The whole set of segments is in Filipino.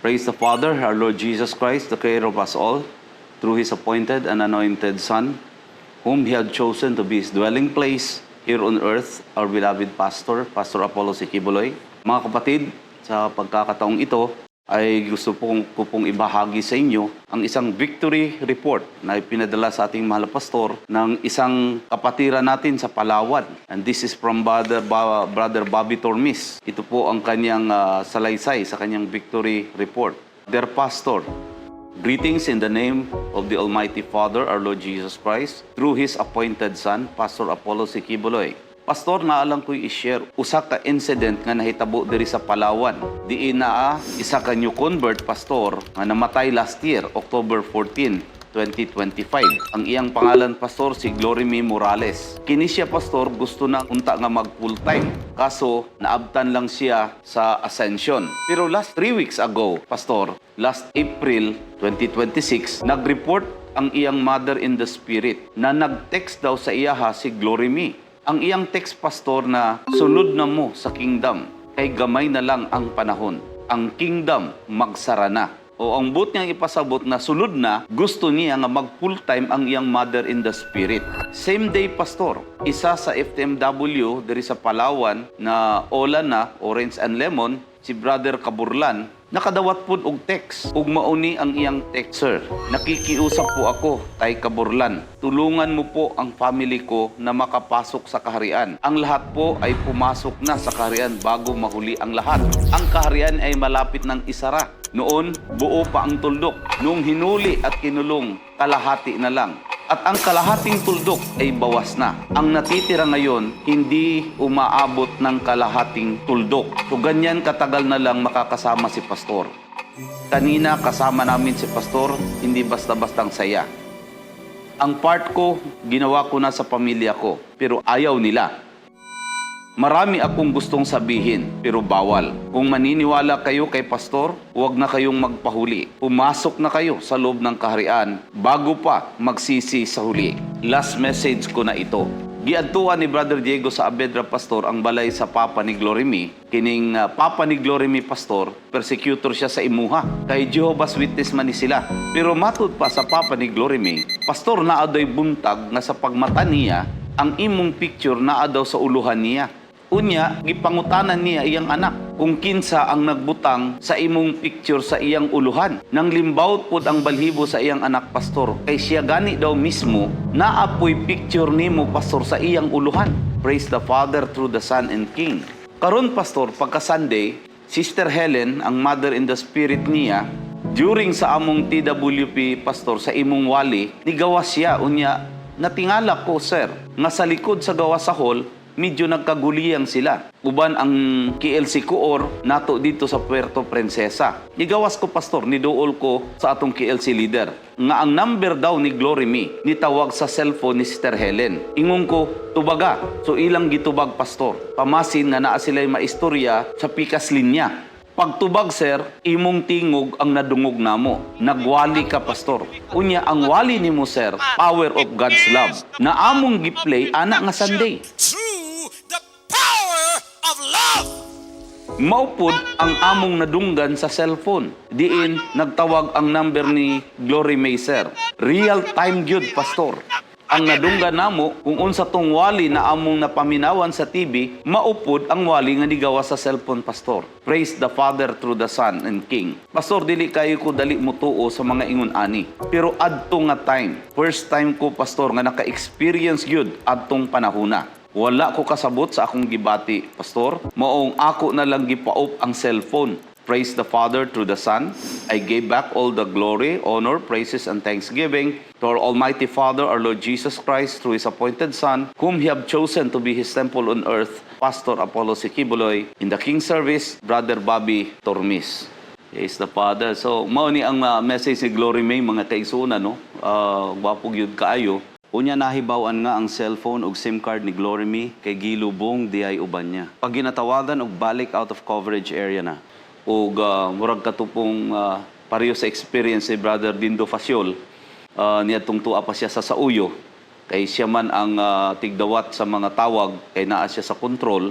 Praise the Father, our Lord Jesus Christ, the Creator of us all, through His appointed and anointed Son, whom He had chosen to be His dwelling place here on earth, our beloved Pastor, Pastor Apollo Sikibuloy. Mga kapatid, sa pagkakataong ito, ay gusto ko pong ibahagi sa inyo ang isang victory report na ipinadala sa ating mahal na pastor ng isang kapatiran natin sa Palawan. And this is from Brother Bobby Tormis. Ito po ang kanyang salaysay sa kanyang victory report. Dear Pastor, greetings in the name of the Almighty Father, our Lord Jesus Christ, through His appointed Son, Pastor Apollo Sikibuloy. Pastor, naalang ko'y i-share usa ka incident nga nahitabo diri sa Palawan. Diin na isa ka new convert, Pastor, nga namatay last year, October 14, 2025. Ang iyang pangalan, Pastor, si Glorimy Morales. Kini siya, Pastor, gusto na unta nga mag full-time. Kaso, naabtan lang siya sa Ascension. Pero last 3 weeks ago, Pastor, last April 2026, nag-report ang iyang mother in the spirit na nag-text daw sa iyaha si Glorimy. Ang iyang text, Pastor, na sunod na mo sa kingdom, kay gamay na lang ang panahon. Ang kingdom, magsara na. O ang but niyang ipasabot na sunod na, gusto niya nga mag full-time ang iyang mother in the spirit. Same day, Pastor, isa sa FTMW diri sa Palawan na Ola na, Orange and Lemon, si Brother Kaburlan, nakadawat po og text. Ug mauni ang iyang text, Sir. Nakikiusap po ako kay Kaburlan. Tulungan mo po ang family ko na makapasok sa kaharian. Ang lahat po ay pumasok na sa kaharian bago mahuli ang lahat. Ang kaharian ay malapit ng isara. Noon, buo pa ang tuldok. Noong hinuli at kinulong, kalahati na lang. At ang kalahating tuldok ay bawas na. Ang natitira ngayon, hindi umaabot ng kalahating tuldok. So ganyan katagal na lang makakasama si Pastor. Kanina kasama namin si Pastor, hindi basta-bastang saya. Ang part ko, ginawa ko na sa pamilya ko, pero ayaw nila. Marami akong gustong sabihin, pero bawal. Kung maniniwala kayo kay Pastor, huwag na kayong magpahuli. Pumasok na kayo sa loob ng kaharian bago pa magsisi sa huli. Last message ko na ito. Giadtuan ni Brother Diego sa Abedra, Pastor, ang balay sa Papa ni Glorimy. Kining Papa ni Glorimy, Pastor, persecutor siya sa imuha. Kay Jehovah's Witness man ni sila. Pero matud pa sa Papa ni Glorimy, Pastor, naadoy buntag nga sa pagmata niya, ang imong picture naa daw sa uluhan niya. Unya, gipangutanan niya iyang anak kung kinsa ang nagbutang sa imong picture sa iyang uluhan. Nang limbawt pod ang balhibo sa iyang anak, Pastor, kay siya gani daw mismo naapoy picture nimo, Pastor, sa iyang uluhan. Praise the Father through the Son and King. Karon, Pastor, pagka Sunday, Sister Helen, ang mother in the spirit niya, during sa among TWP, Pastor, sa imong wali, nigawas siya. Unya, natingala ko, Sir, nga sa likod sa gawas sa hall, medyo nagkaguliyang sila. Uban ang KLC Coor nato dito sa Puerto Princesa. Nigawas ko, Pastor, niduol ko sa atong KLC leader nga ang number daw ni Glorimy nitawag sa cellphone ni Sister Helen. Ingon ko, tubaga. So ilang gitubag, Pastor. Pamasin nga naa sila'y maistorya sa pikas linya. Pagtubag, Sir, imong tingog ang nadungog namo. Nagwali ka, Pastor. Unya, ang wali nimo, Sir, power of God's love. Na among giplay, anak nga Sunday. Maupod ang among nadunggan sa cellphone. Diin, nagtawag ang number ni Glorimy, Sir. Real time gyud, Pastor. Ang nadunggan namo, kung unsa tong wali na among napaminawan sa TV, maupod ang wali nga nigawa sa cellphone, Pastor. Praise the Father through the Son and King. Pastor, dili kayo ko dali mutuo sa mga ingon ani. Pero adto nga time, first time ko, Pastor, nga naka-experience gyud adtong panahona. Wala ko kasabot sa akong gibati, Pastor. Maong ako na lang gipaop ang cellphone. Praise the Father through the Son. I gave back all the glory, honor, praises, and thanksgiving to our Almighty Father, our Lord Jesus Christ, through His appointed Son, whom He have chosen to be His temple on earth, Pastor Apollo Sikibuloy. In the King's service, Brother Bobby Tormis. Yes, the Father. So, mao ni ang message ni Glorimy, mga kaigsunan, no? Gwapog yun kaayo. Unya nahibawan nga ang cellphone ug SIM card ni Glorimy kay gilubong diay uban niya. Pag ginatawagan og balik out of coverage area na. Ug murag katupong pareho sa experience ni Brother Dindo Faciol, niadtong tuwa pa siya sa Sauyo. Kay siya man ang tigdawat sa mga tawag, kay naa siya sa control.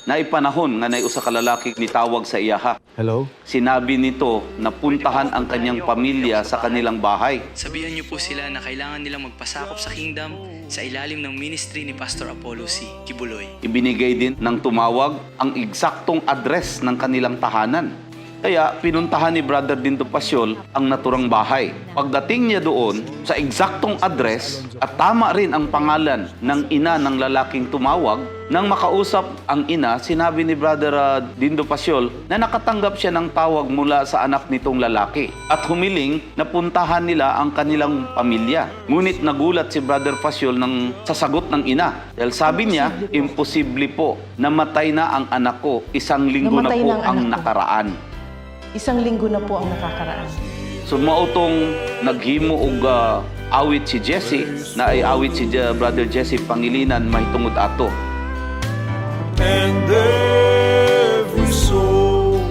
na ipanahon nga nay usa ka lalaki nitawag sa iyaha. Hello? Sinabi nito na puntahan ang kanyang pamilya sa kanilang bahay. Sabihan niyo po sila na kailangan nilang magpasakop sa kingdom sa ilalim ng ministry ni Pastor Apollo C. Kibuloy. Ibinigay din ng tumawag ang eksaktong address ng kanilang tahanan. Kaya pinuntahan ni Brother Dindo Pasyol ang naturang bahay. Pagdating niya doon sa eksaktong address at tama rin ang pangalan ng ina ng lalaking tumawag, nang makausap ang ina, sinabi ni Brother Dindo Pasyol na nakatanggap siya ng tawag mula sa anak nitong lalaki at humiling na puntahan nila ang kanilang pamilya. Ngunit nagulat si Brother Pasyol sa sagot ng ina. Dahil sabi niya, imposible po, namatay na ang anak ko, 1 linggo na Namatay po na ang ang anak ko. nakaraan. 1 linggo na po ang nakakaraan. So mautong naghimo og awit si Jesse, na ay awit si Brother Jesse Pangilinan mahitungod ato. And every soul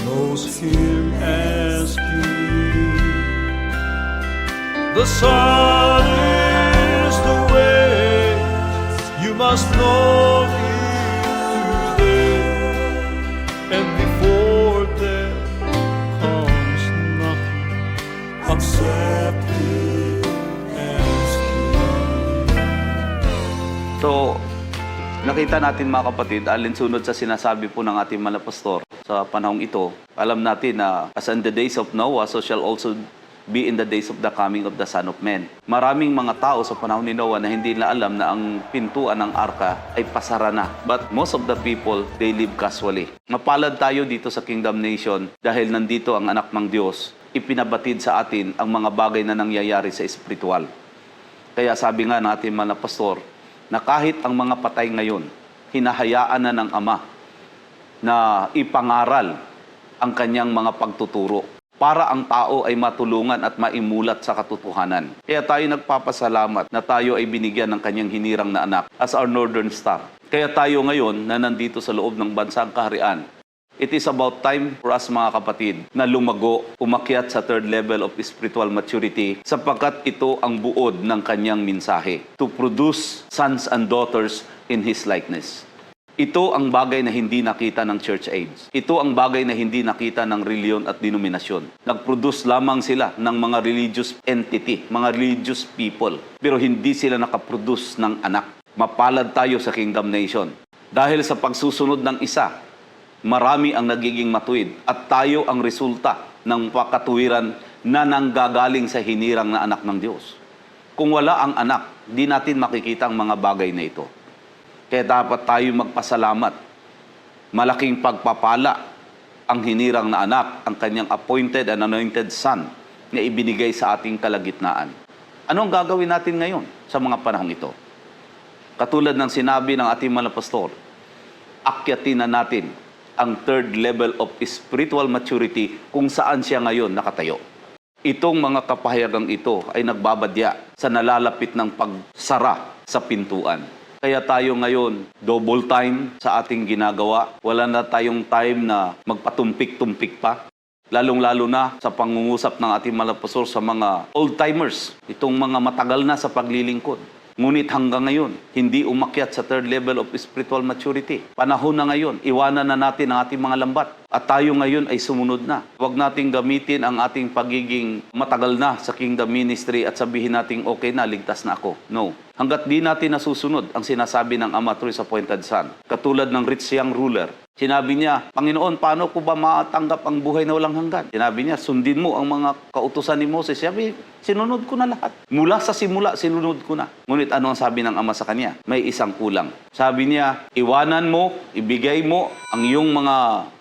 knows him as King. The Son is the way, you must know him today, and before death comes knocking, accept him as King. So nakita natin mga kapatid, alinsunod sa sinasabi po ng ating mga pastor sa panahong ito, alam natin na as in the days of Noah, so shall also be in the days of the coming of the Son of Man. Maraming mga tao sa panahon ni Noah na hindi na alam na ang pintuan ng arka ay pasara na. But most of the people, they live casually. Mapalad tayo dito sa Kingdom Nation dahil nandito ang anak ng Diyos. Ipinabatid sa atin ang mga bagay na nangyayari sa espiritual. Kaya sabi nga natin mga pastor, na kahit ang mga patay ngayon, hinahayaan na ng Ama na ipangaral ang kanyang mga pagtuturo para ang tao ay matulungan at maimulat sa katotohanan. Kaya tayo nagpapasalamat na tayo ay binigyan ng kanyang hinirang na anak as our Northern Star. Kaya tayo ngayon na nandito sa loob ng bansang kaharian, it is about time for us mga kapatid na lumago, umakyat sa third level of spiritual maturity sapagkat ito ang buod ng kanyang mensahe, to produce sons and daughters in His likeness. Ito ang bagay na hindi nakita ng church age. Ito ang bagay na hindi nakita ng reliyon at denominasyon. Nag-produce lamang sila ng mga religious entity, mga religious people, pero hindi sila nakaproduce ng anak. Mapalad tayo sa Kingdom Nation. Dahil sa pagsusunod ng isa, marami ang nagiging matuwid at tayo ang resulta ng pakatuwiran na nanggagaling sa hinirang na anak ng Diyos. Kung wala ang anak, di natin makikita ang mga bagay na ito. Kaya dapat tayo magpasalamat. Malaking pagpapala ang hinirang na anak, ang kanyang appointed and anointed son na ibinigay sa ating kalagitnaan. Ano ang gagawin natin ngayon sa mga panahong ito? Katulad ng sinabi ng ating mga pastor, akyatin na natin ang third level of spiritual maturity kung saan siya ngayon nakatayo. Itong mga kapahayagang ito ay nagbabadya sa nalalapit ng pagsara sa pintuan. Kaya tayo ngayon, double time sa ating ginagawa. Wala na tayong time na magpatumpik-tumpik pa. Lalong-lalo na sa pangungusap ng ating mga pastor sa mga old-timers, itong mga matagal na sa paglilingkod. Ngunit hanggang ngayon, hindi umakyat sa third level of spiritual maturity. Panahon na ngayon, iwanan na natin ang ating mga lambat. At tayo ngayon ay sumunod na. Huwag nating gamitin ang ating pagiging matagal na sa kingdom ministry at sabihin natin, okay na, ligtas na ako. No. Hanggat di natin nasusunod ang sinasabi ng Ama through His appointed Son. Katulad ng rich young ruler. Sinabi niya, Panginoon, paano ko ba matanggap ang buhay na walang hanggan? Sinabi niya, sundin mo ang mga kautusan ni Moses. Sabi, sinunod ko na lahat. Mula sa simula, sinunod ko na. Ngunit ano ang sabi ng Ama sa kanya? May isang kulang. Sabi niya, iwanan mo, ibigay mo ang iyong mga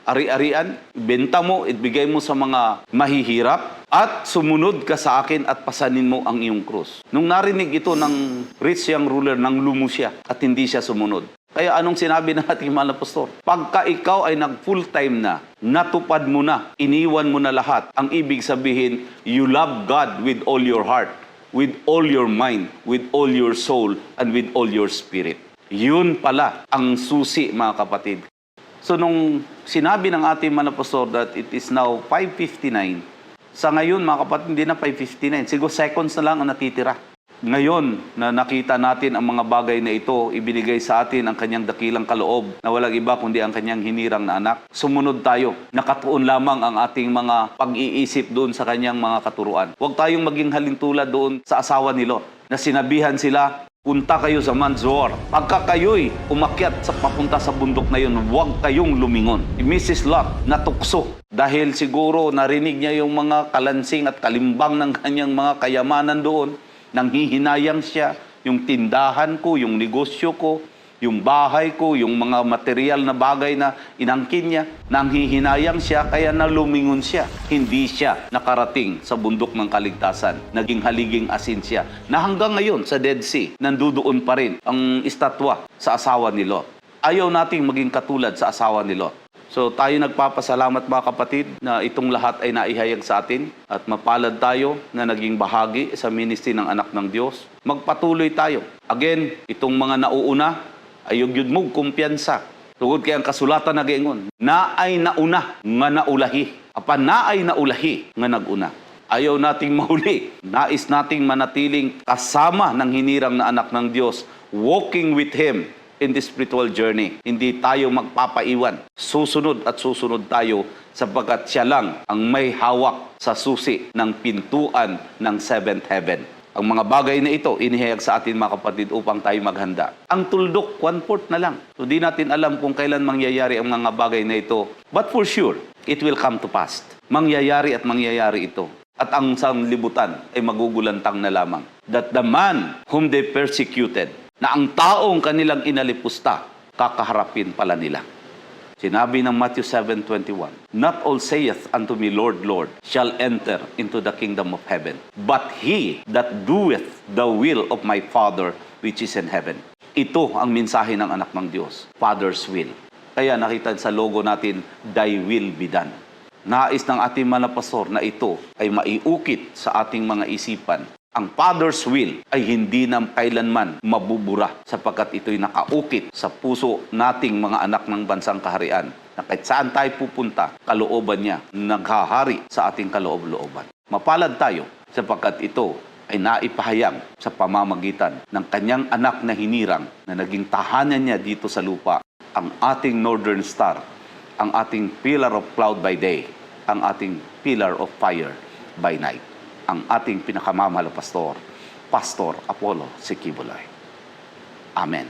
ari-arian, ibenta mo, ibigay mo sa mga mahihirap, at sumunod ka sa akin at pasanin mo ang iyong krus. Nung narinig ito ng rich young ruler, nang lumo siya at hindi siya sumunod. Kaya anong sinabi ng ating mahal na pastor? Pagka ikaw ay nag-full-time na, natupad mo na, iniwan mo na lahat, ang ibig sabihin, you love God with all your heart, with all your mind, with all your soul, and with all your spirit. Yun pala ang susi, mga kapatid. So nung sinabi ng ating mga pastor that it is now 5:59, sa ngayon mga kapatid, hindi na 5:59, siguro seconds na lang ang natitira. Ngayon na nakita natin ang mga bagay na ito, ibinigay sa atin ang kanyang dakilang kaloob na walang iba kundi ang kanyang hinirang na anak. Sumunod tayo. Nakatuon lamang ang ating mga pag-iisip doon sa kanyang mga katuruan. Huwag tayong maging halintulad doon sa asawa ni Lot na sinabihan sila, punta kayo sa Mount Zoar. Pagka kayo'y umakyat sa papunta sa bundok na yun, huwag kayong lumingon. Si Mrs. Lot natukso dahil siguro narinig niya yung mga kalansing at kalimbang ng kanyang mga kayamanan doon. Nanghihinayang siya, yung tindahan ko, yung negosyo ko, yung bahay ko, yung mga material na bagay na inangkin niya, nanghihinayang siya, kaya nalumingon siya. Hindi siya nakarating sa bundok ng kaligtasan. Naging haliging asin siya. Na hanggang ngayon sa Dead Sea, nandudoon pa rin ang estatwa sa asawa ni Lot. Ayaw nating maging katulad sa asawa ni Lot. So tayo nagpapasalamat mga kapatid na itong lahat ay naihayag sa atin at mapalad tayo na naging bahagi sa ministry ng anak ng Diyos. Magpatuloy tayo. Again, itong mga nauuna ay yun mong kumpiyansa. Tugod kay ang kasulatan na gaingon, na ay nauna nga naulahi. Apan na ay naulahi nga naguna. Ayaw nating mahuli. Nais nating manatiling kasama ng hinirang na anak ng Diyos, walking with Him in the spiritual journey. Hindi tayo magpapaiwan. Susunod at susunod tayo sapagkat siya lang ang may hawak sa susi ng pintuan ng seventh heaven. Ang mga bagay na ito, inihayag sa atin mga kapatid upang tayo maghanda. Ang tuldok, 1/4 na lang. So di natin alam kung kailan mangyayari ang mga bagay na ito. But for sure, it will come to pass. Mangyayari at mangyayari ito. At ang sanglibutan ay magugulantang na lamang. That the man whom they persecuted, na ang taong kanilang inalipusta, kakaharapin pala nila. Sinabi ng Matthew 7:21, not all saith unto me, Lord, Lord, shall enter into the kingdom of heaven, but he that doeth the will of my Father which is in heaven. Ito ang mensahe ng anak ng Diyos, Father's will. Kaya nakita sa logo natin, thy will be done. Nais ng ating mga pastor na ito ay maiukit sa ating mga isipan. Ang Father's will ay hindi na kailanman mabubura sapagkat ito'y nakaukit sa puso nating mga anak ng bansang kaharian na kahit saan tayo pupunta, kalooban niya naghahari sa ating kaloob-looban. Mapalad tayo sapagkat ito ay naipahayag sa pamamagitan ng kanyang anak na hinirang na naging tahanan niya dito sa lupa, ang ating Northern Star, ang ating pillar of cloud by day, ang ating pillar of fire by night. Ang ating pinakamamahal pastor, Pastor Apollo C. Kibuloy. Amen.